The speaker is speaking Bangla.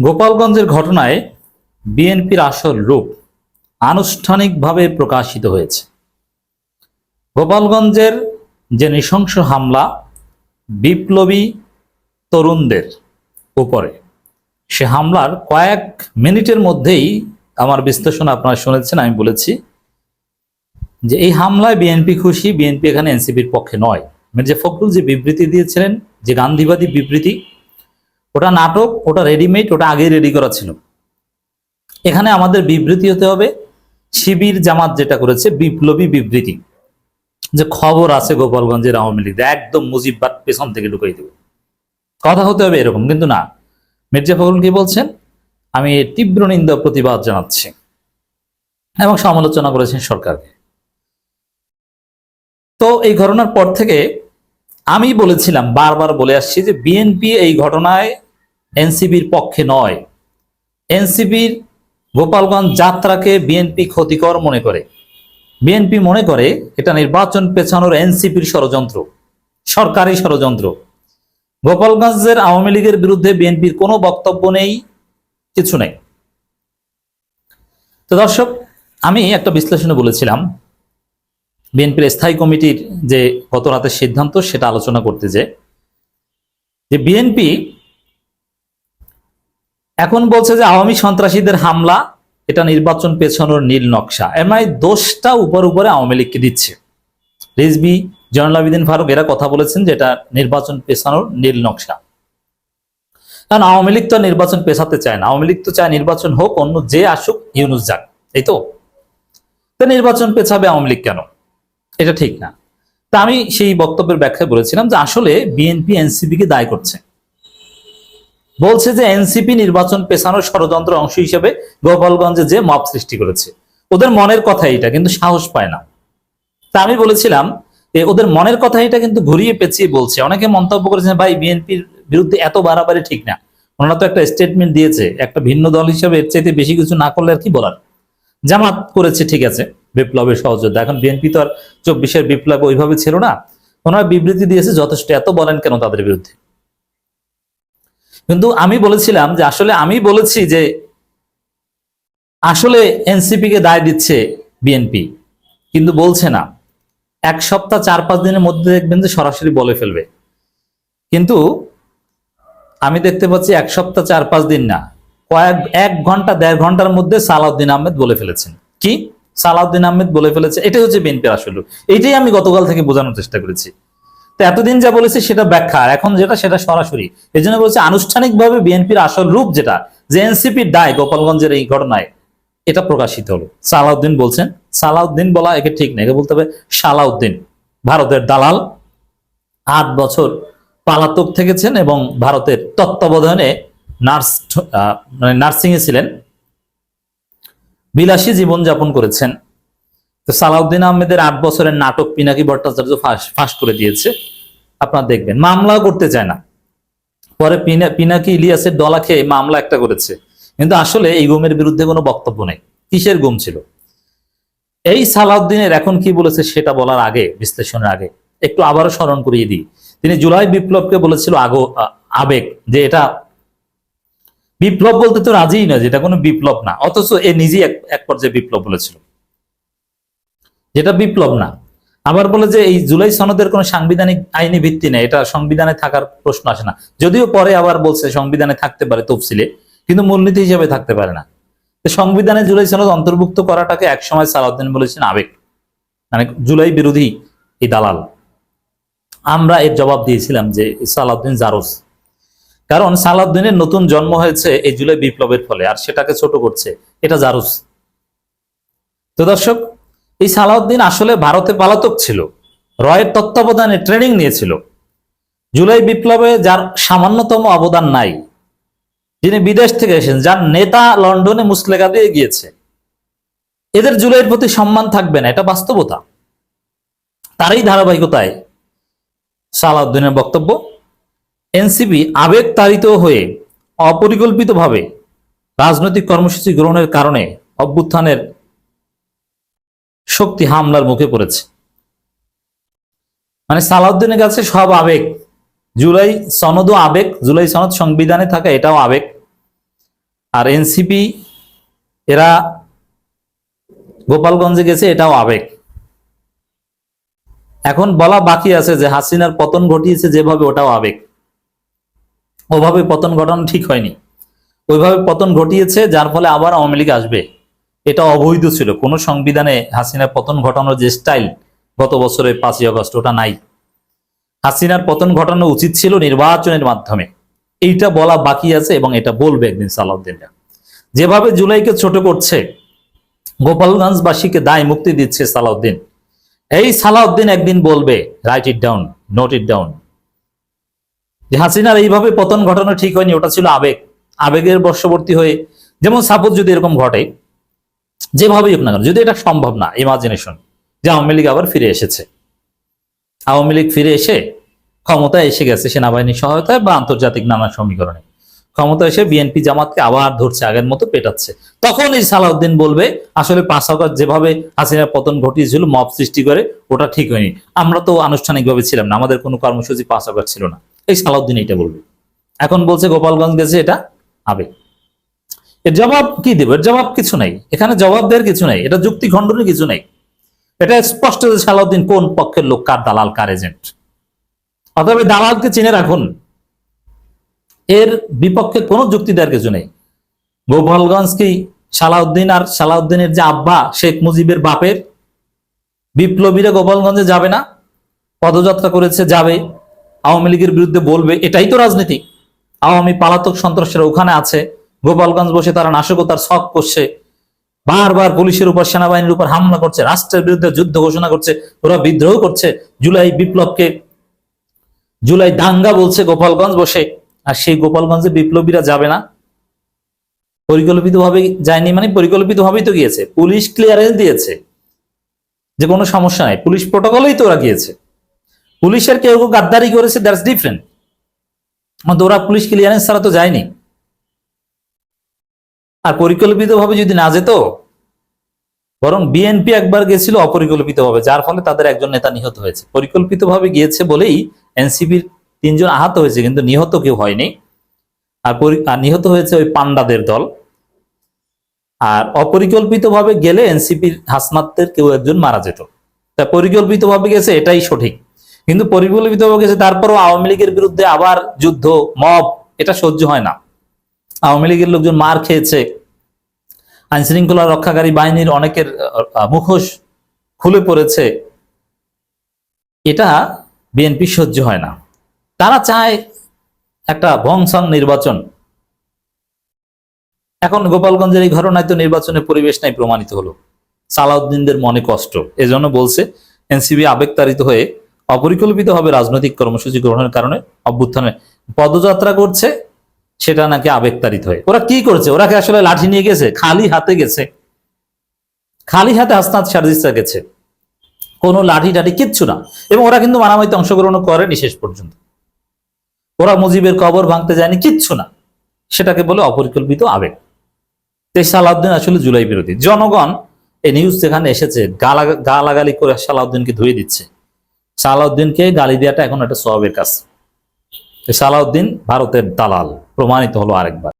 গোপালগঞ্জের ঘটনায় বিএনপির আসল রূপ আনুষ্ঠানিকভাবে প্রকাশিত হয়েছে। গোপালগঞ্জের যে নৃশংস হামলা বিপ্লবী তরুণদের উপরে, সে হামলার কয়েক মিনিটের মধ্যেই আমার বিশ্লেষণ আপনারা শুনেছেন। আমি বলেছি যে এই হামলায় বিএনপি খুশি, বিএনপি এখানে এনসিপির পক্ষে নয়। মির্জা ফখরুল যে বিবৃতি দিয়েছিলেন, যে গান্ধীবাদী বিবৃতি, ওটা নাটক, ওটা রেডিমেড, ওটা আগেই রেডি করা ছিল। এখানে আমাদের বিবৃতি হতে হবে শিবির জামাত যেটা করেছে বিপ্লবী বিবৃতি, যে খবর আছে গোপালগঞ্জের আওয়ামী লীগ একদম মুজিববাদ পেছন থেকে ঢুকাই দেবে, কথা হতে হবে এরকম। কিন্তু না, মির্জা ফখরুল কি বলছেন, আমি তীব্র নিন্দা প্রতিবাদ জানাচ্ছি এবং সমালোচনা করেছেন সরকারকে। তো এই ঘটনার পর থেকে আমি বলেছিলাম, বারবার বলে আসছি যে বিএনপি এই ঘটনায় এনসিপির পক্ষে নয়। এনসিপির গোপালগঞ্জ যাত্রাকে বিএনপি ক্ষতিকর মনে করে। বিএনপি মনে করে এটা নির্বাচন পেছানোর এনসিপির ষড়যন্ত্র, সরকারি ষড়যন্ত্র। গোপালগঞ্জের আওয়ামী লীগের বিরুদ্ধে বিএনপির কোনো বক্তব্য নেই, কিছু নেই। তো দর্শক, আমি একটা বিশ্লেষণে বলেছিলাম বিএনপির স্থায়ী কমিটির যে গত রাতের সিদ্ধান্ত, সেটা আলোচনা করতে যে বিএনপি এখন বলছে যে আওয়ামী সন্ত্রাসীদের হামলা এটা নির্বাচন পেছানোর নীল নকশা। এমআই দোষটা উপরে আওয়ামী লীগকে দিচ্ছে। রিজভী, জয়নুল আবেদিন ফারুক এরা কথা বলেছেন যে এটা নির্বাচন পেছানোর নীল নকশা। কারণ আওয়ামী লীগ তো নির্বাচন পেছাতে চায় না, আওয়ামী লীগ তো চায় নির্বাচন হোক, অন্য যে আসুক, ইউনূস যাক, এই তো। নির্বাচন পেছাবে আওয়ামী লীগ কেন? এটা ঠিক না। তা আমি সেই বক্তব্যের ব্যাখ্যায় বলেছিলাম যে আসলে বিএনপি এনসিপিকে দায় করছে, বলছে যে এনসিপি নির্বাচন পেছানোর ষড়যন্ত্র অংশ হিসেবে গোপালগঞ্জে যে মব সৃষ্টি করেছে। ওদের মনের কথা এটা, কিন্তু সাহস পায় না। তা আমি বলেছিলাম ওদের মনের কথা এটা, কিন্তু ঘুরিয়ে পেঁচিয়ে বলছে। অনেকে মন্তব্য করেছেন, ভাই বিএনপির বিরুদ্ধে এত বাড়াবাড়ি ঠিক না, ওনারা তো একটা স্টেটমেন্ট দিয়েছে, একটা ভিন্ন দল হিসেবে এর চাইতে বেশি কিছু না করলে আর কি বলার। জামাত করেছে, ঠিক আছে, বিপ্লবের সহযোদ্ধা। এখন বিএনপি তো আর 24-এর বিপ্লব ওইভাবে ছিল না, ওনারা বিবৃতি দিয়েছে যথেষ্ট, এত বলেন কেন তাদের বিরুদ্ধে? কিন্তু আমি বলেছিলাম যে আসলে আমি বলেছি যে আসলে এনসিপি কে দায় দিচ্ছে বিএনপি, কিন্তু বলছে না। 1 সপ্তাহ 4-5 দিনের মধ্যে দেখবেন যে সরাসরি বলে ফেলবে। কিন্তু আমি দেখতে পাচ্ছি 1 সপ্তাহ 4-5 দিন না, 1 ঘন্টা 1.5 ঘন্টার মধ্যে সালাউদ্দিন আহমেদ বলে ফেলেছেন। কি সালাউদ্দিন আহমেদ বলে ফেলেছে? এটাই হচ্ছে বিএনপির আসল। এইটাই আমি গতকাল থেকে বোঝানোর চেষ্টা করেছি। তো এতদিন যা বলেছি সেটা ব্যাখ্যা, আর এখন যেটা সেটা সরাসরি। এই জন্য বলছি আনুষ্ঠানিকভাবে বিএনপির আসল রূপ যেটা, যে এনসিপির দায় গোপালগঞ্জের এই ঘটনায়, এটা প্রকাশিত হলো। সালাউদ্দিন বলছেন, সালাউদ্দিন বলা একে ঠিক নেই, একে বলতে হবে সালাউদ্দিন। ভারতের দালাল, 8 বছর পালাতক থেকেছেন এবং ভারতের তত্ত্বাবধানে নার্সিং এ ছিলেন, বিলাসী জীবনযাপন করেছেন। তো সালাউদ্দিন আহমেদের 8 বছরের নাটক পিনাকি ভট্টাচার্য ফাঁস করে দিয়েছে। আপনারা দেখবেন মামলা করতে চায় না, পরে পিনাকি ইলিয়াসের ডলা খেয়ে মামলা একটা করেছে। কিন্তু আসলে এই গুমের বিরুদ্ধে কোনো বক্তব্য নেই। কিসের গুম ছিল? এই সালাউদ্দিনের এখন কি বলেছে সেটা বলার আগে, বিশ্লেষণের আগে একটু আবারও স্মরণ করিয়ে দিই। তিনি জুলাই বিপ্লবকে বলেছিল আবেগ, যে এটা বিপ্লব বলতে তো রাজিই না, যেটা কোনো বিপ্লব না। অথচ এ নিজেই এক পর্যায়ে বিপ্লব বলেছিল, যেটা বিপ্লব না। আবার বলে যে এই জুলাই সনদের কোনো সাংবিধানিক আইনি ভিত্তি নেই, এটা সংবিধানে থাকার প্রশ্ন আসে না। যদিও পরে আবার বলছে সংবিধানে থাকতে পারে তফসিলে, কিন্তু মূলনীতি হিসেবে থাকতে পারে না। সংবিধানে জুলাই সনদ অন্তর্ভুক্ত করাটাকে একসময় সালাউদ্দিন বলেছেন আবেগ, মানে জুলাই বিরোধী এই দালাল। আমরা এর জবাব দিয়েছিলাম যে সালাউদ্দিন জারজ, কারণ সালাউদ্দিনের নতুন জন্ম হয়েছে এই জুলাই বিপ্লবের ফলে, আর সেটাকে ছোট করছে, এটা জারজ। তো দর্শক, এই সালাউদ্দিন আসলে ভারতে পলাতক ছিল, রয়ের তত্ত্বাবধানে ট্রেনিং নিয়েছিল। জুলাই বিপ্লবে যার সামান্যতম অবদান নাই, যিনি বিদেশ থেকে এসেছেন, যার নেতা লন্ডনে মুসলেখা দিয়ে গিয়েছে, এদের জুলাইয়ের প্রতি সম্মান থাকবে না, এটা বাস্তবতা। তারই ধারাবাহিকতায় সালাউদ্দিনের বক্তব্য, এনসিপি আবেগ তাড়িত হয়ে অপরিকল্পিতভাবে রাজনৈতিক কর্মসূচি গ্রহণের কারণে অভ্যুত্থানের শক্তি হামলার মুখে পড়েছে। মানে সালাউদ্দিনের কাছে সব আবেগ, জুলাই সনদও আবেগ, জুলাই সনদ সংবিধানে থাকা এটাও আবেগ, আর এনসিপি এরা গোপালগঞ্জে গেছে, এটাও আবেগ। এখন বলা বাকি আছে যে হাসিনার পতন ঘটিয়েছে যেভাবে, ওটাও আবেগ। ওভাবে পতন ঘটানো ঠিক হয়নি, ওইভাবে পতন ঘটিয়েছে যার ফলে আবার আওয়ামী লীগ আসবে। এটা অবৈধ ছিল, কোনো সংবিধানে হাসিনার পতন ঘটানোর যে স্টাইল গত বছরের 5ই আগস্ট ওটা নাই। হাসিনার পতন ঘটানো উচিত ছিল নির্বাচনের মাধ্যমে, এইটা বলা বাকি আছে এবং এটা বলবে একদিন সালাউদ্দিনরা। যেভাবে জুলাইকে ছোট করছে, গোপালগঞ্জবাসীকে দায় মুক্তি দিচ্ছে সালাউদ্দিন, এই সালাউদ্দিন একদিন বলবে, right it down, note it down, যে হাসিনার এইভাবে পতন ঘটানো ঠিক হয়নি, ওটা ছিল আবেগ। আবেগের বশবর্তী হয়ে, যেমন সাপোজ যদি এরকম ঘটে, যেভাবেই হোক না কেন, যদি এটা সম্ভব না, ইমাজিনেশন যে আওয়ামী লীগ আবার ফিরে এসেছে, আওয়ামী লীগ ফিরে এসে ক্ষমতায় এসে গেছে সেনাবাহিনীর সহায়তায় বা আন্তর্জাতিক নানা সমীকরণে, ক্ষমতা এসে বিএনপি জামাতকে আবার ধরছে, আগের মতো পেটাচ্ছে, তখন এই সালাউদ্দিন বলবে আসলে 5 আগস্ট যেভাবে হাসিনার পতন ঘটিয়েছিল মব সৃষ্টি করে, ওটা ঠিক হয়নি, আমরা তো আনুষ্ঠানিকভাবে ছিলাম না, আমাদের কোনো কর্মসূচি 5 আগস্ট ছিল না। এই সালাউদ্দিন এটা বলবে। এখন বলছে গোপালগঞ্জ গেছে, এটা আবেগ। এর জবাব কি দেবে? এর জবাব কিছু নাই, এখানে জবাব দেওয়ার কিছু নাই, এটা যুক্তি খণ্ডনের কিছু নাই। এটা স্পষ্ট যে সালাউদ্দিন কোন পক্ষের লোক, কার দালাল, কার এজেন্ট। অতএব দালালকে চিনে রাখুন, এর বিপক্ষে কোনো যুক্তি দেওয়ার কিছু নেই। গোপালগঞ্জ কি সালাউদ্দিন আর সালাউদ্দিনের যে আব্বা শেখ মুজিবের বাপের? বিপ্লবীরা গোপালগঞ্জে যাবে না? পদযাত্রা করেছে, যাবে, আওয়ামী লীগের বিরুদ্ধে বলবে, এটাই তো রাজনীতি। আওয়ামী পালাতক সন্ত্রাসীরা ওখানে আছে, গোপালগঞ্জ বসে তারা নাশকতার ছক করছে, বারবার পুলিশের উপর, সেনাবাহিনীর উপর হামলা করছে, রাষ্ট্রের বিরুদ্ধে যুদ্ধ ঘোষণা করছে, ওরা বিদ্রোহ করছে, জুলাই বিপ্লবকে জুলাই দাঙ্গা বলছে গোপালগঞ্জ বসে। আর সেই গোপালগঞ্জে বিপ্লবীরা যাবে না? পরিকল্পিতভাবে যায়নি, মানে পরিকল্পিতভাবেই তো গিয়েছে, পুলিশ ক্লিয়ারেন্স দিয়েছে যে কোনো সমস্যা নাই, পুলিশ প্রোটোকলেই তো ওরা গিয়েছে। পুলিশের কেউ গাদ্দারি করেছে, দ্যাটস ডিফারেন্ট, ওরা পুলিশ ক্লিয়ারেন্স ছাড়া তো যায়নি। আর পরিকল্পিতভাবে যদি না যেত, বরং বিএনপি একবার গেছিল অপরিকল্পিতভাবে, যার ফলে তাদের একজন নেতা নিহত হয়েছে। পরিকল্পিতভাবে গিয়েছে বলেই এনসিপির 3 জন আহত হয়েছে, কিন্তু নিহত কেউ হয়নি। আর নিহত হয়েছে ওই পান্ডাদের দল। আর অপরিকল্পিতভাবে গেলে এনসিপির হাসনাতদের কেউ একজন মারা যেত। তা পরিকল্পিতভাবে গেছে, এটাই সঠিক। কিন্তু পরিকল্পিতভাবে গেছে, তারপরও আওয়ামী লীগের বিরুদ্ধে আবার যুদ্ধ, মব, এটা সহ্য হয় না। আওয়ামী লীগের লোকজন মার খেয়েছে, আইন শৃঙ্খলা রক্ষাকারী বাহিনীর অনেকের মুখোশ খুলে পড়েছে, এটা বিএনপি সহ্য হয় না। তারা চায় একটা ভংসং নির্বাচন। এখন গোপালগঞ্জের এই ঘটনায় তো নির্বাচনের পরিবেশ নাই, প্রমাণিত হলো। সালাউদ্দিনদের মনে কষ্ট, এজন্য বলছে এনসিপি আবেগতাড়িত হয়ে অপরিকল্পিতভাবে রাজনৈতিক কর্মসূচি গ্রহণের কারণে অভ্যুত্থানে পদযাত্রা করছে, সেটা নাকি আবেগতাড়িত হয়ে। ওরা কি করছে? ওরা কি আসলে লাঠি নিয়ে গেছে? খালি হাতে গেছে, খালি হাতে হাসনাত সারজিসরা গেছে, কোনো লাঠি টাঠি কিচ্ছু না। এবং ওরা কিন্তু মারামারিতে অংশগ্রহণ করেনি শেষ পর্যন্ত, ওরা মুজিবের কবর ভাঙতে যায়নি, কিচ্ছু না। সেটাকে বলে অপরিকল্পিত আবেগ। সালাউদ্দিন আসলে জুলাই বিরোধী। জনগণ এই নিউজ যেখানে এসেছে গালাগালি করে সালাউদ্দিনকে ধুয়ে দিচ্ছে। সালাউদ্দিনকে গালি দেওয়াটা এখন একটা স্বভাবের কাজ। সালাউদ্দিন ভারতের দালাল প্রমাণিত হলো আরেকবার।